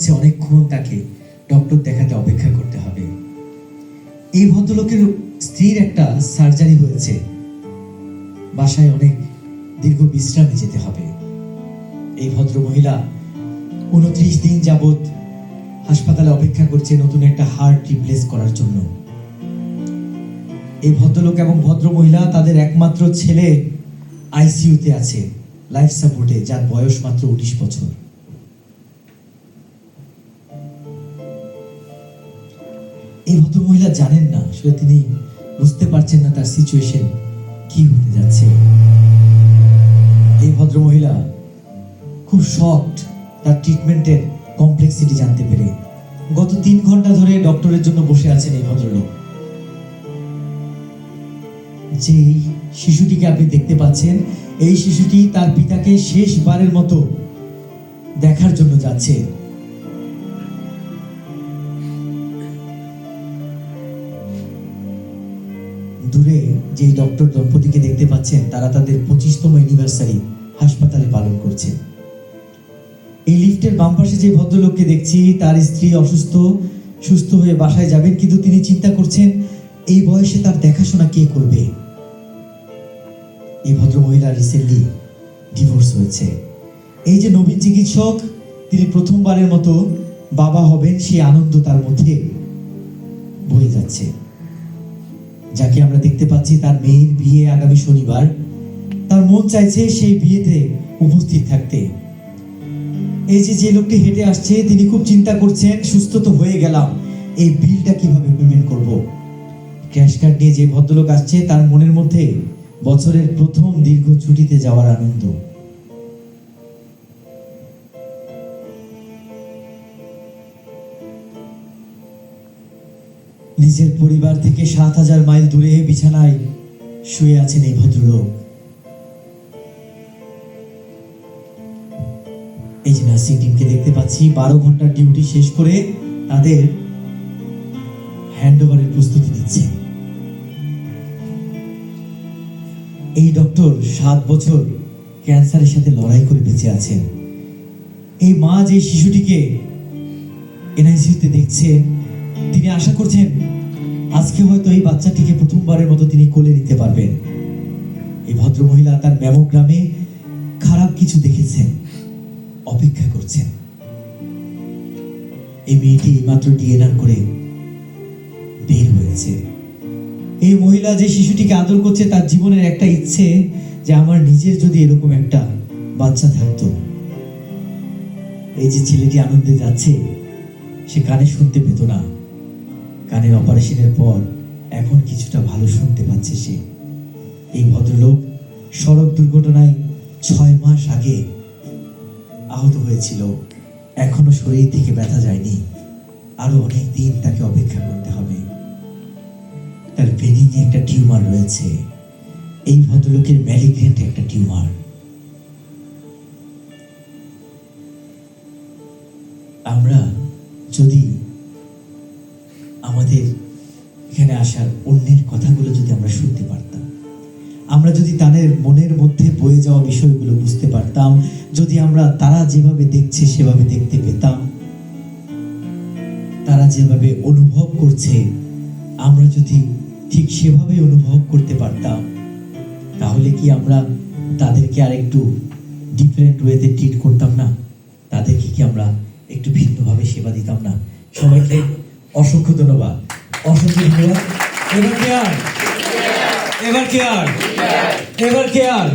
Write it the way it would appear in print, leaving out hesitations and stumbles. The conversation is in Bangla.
হচ্ছে অনেকক্ষণ তাকে ডক্টর দেখাতে অপেক্ষা করতে হবে। এই ভদ্রলোকের স্ত্রীর একটা সার্জারি হয়েছে, বাসায় অনেক দীর্ঘ বিশ্রামে যেতে হবে। এই ভদ্র মহিলা 29 দিন যাবত হাসপাতালে অপেক্ষা করছে নতুন একটা হার্ট রিপ্লেস করার জন্য। এই ভদ্রলোক এবং ভদ্র মহিলা তাদের একমাত্র ছেলে আইসিইউতে আছে, লাইফ সাপোর্টে, যার বয়স মাত্র 19 বছর। এই ভদ্র মহিলা জানেন না, আসলে তিনি বুঝতে পারছেন না তার সিচুয়েশন কি হতে যাচ্ছে। এই ভদ্র মহিলা খুব শকড তার ট্রিটমেন্টের কমপ্লেক্সিটি জানতে পেরে। গত 3 ঘন্টা ধরে ডক্টরের জন্য বসে আছেন এই ভদ্রলোক। যে শিশুটিকে আপনি দেখতে পাচ্ছেন, এই শিশুটি তার পিতাকে শেষবারের মতো দেখার জন্য যাচ্ছে। দূরে যে ডক্টর দম্পতিকে দেখতে পাচ্ছেন, তারা তাদের 25তম অ্যানিভার্সারি হাসপাতালে পালন করছে। এই লিফটের বাম পাশে যে ভদ্রলোককে দেখছি, তার স্ত্রী অসুস্থ, সুস্থ হয়ে বাসায় যাবেন, কিন্তু তিনি চিন্তা করছেন এই বয়সে তার দেখাশোনা কে করবে। এই ভদ্র মহিলা রিসেন্টলি ডিভোর্স হয়েছে। এই যে নবীন চিকিৎসক, তিনি প্রথমবারের মতো বাবা হবেন, সেই আনন্দ তার মধ্যে বয়ে যাচ্ছে। যাকে আমরা দেখতে পাচ্ছি, তার মেয়ের বিয়ে আগামী শনিবার, তার মন চাইছে সেই বিয়েতে উপস্থিত থাকতে। এই যে লোকটি হেঁটে আসছে, তিনি খুব চিন্তা করছেন, সুস্থ তো হয়ে গেলাম, এই বিলটা কিভাবে পেমেন্ট করব। ক্যাশ কার্ড নিয়ে যে ভদ্রলোক আসছে, তার মনের মধ্যে বছরের প্রথম দীর্ঘ ছুটিতে যাওয়ার আনন্দ। নিজের পরিবার থেকে 7000 মাইল দূরে বিছানায় শুয়ে আছেন এই ভদ্রলোক। এই যে নার্সিং টিমকে দেখতে পাচ্ছি, 12 ঘন্টার ডিউটি শেষ করে তাদের হ্যান্ডওভারের প্রস্তুতি নিচ্ছে। এই ডক্টর 7 বছর ক্যান্সারের সাথে লড়াই করে বেঁচে আছেন। এই মা যে শিশুটিকে এনআইসিইউতে দেখছেন, তিনি আশা করছেন আজকে হয়তো এই বাচ্চাটিকে প্রথমবারের মতো তিনি কোলে নিতে পারবেন। এই ভদ্র মহিলা তার ম্যামোগ্রামে খারাপ কিছু দেখেছেন, অপেক্ষা করছেন। এই মেয়েটি মাত্র ডিএনআর করে বের হয়েছে। এই মহিলা যে শিশুটিকে আদর করছে, তার জীবনের একটা ইচ্ছে যে আমার নিজের যদি এরকম একটা বাচ্চা থাকতো। এই যে ছেলেটি আনন্দে যাচ্ছে, সে কানে শুনতে পেত না, কানের অপারেশনের পর এখন কিছুটা ভালো শুনতে পাচ্ছে সে। এই ভদ্রলোক সড়ক দুর্ঘটনায় 6 মাস আগে আহত হয়েছিল, এখনো শরীর থেকে ব্যথা যায়নি, আরো অনেক দিন তাকে অপেক্ষা করতে হবে। তার ব্রেনে একটা টিউমার রয়েছে, এই ভদ্রলোকের ম্যালিগন্যান্ট একটা টিউমার। আমরা যদি আমাদের এখানে আসার অন্যের কথাগুলো যদি আমরা শুনতে পারতাম, আমরা যদি তাদের মনের মধ্যে বয়ে যাওয়া বিষয়গুলো বুঝতে পারতাম, যদি আমরা তারা যেভাবে দেখছে সেভাবে দেখতে পেতাম, তারা যেভাবে অনুভব করছে আমরা যদি ঠিক সেভাবে অনুভব করতে পারতাম, তাহলে কি আমরা তাদেরকে আর একটু ডিফারেন্ট ওয়েতে ট্রিট করতাম না? তাদেরকে কি আমরা একটু ভিন্নভাবে সেবা দিতাম না? সবাইকে অসংখ্য ধন্যবাদ, অসংখ্য ধন্যবাদ। এবার কে আর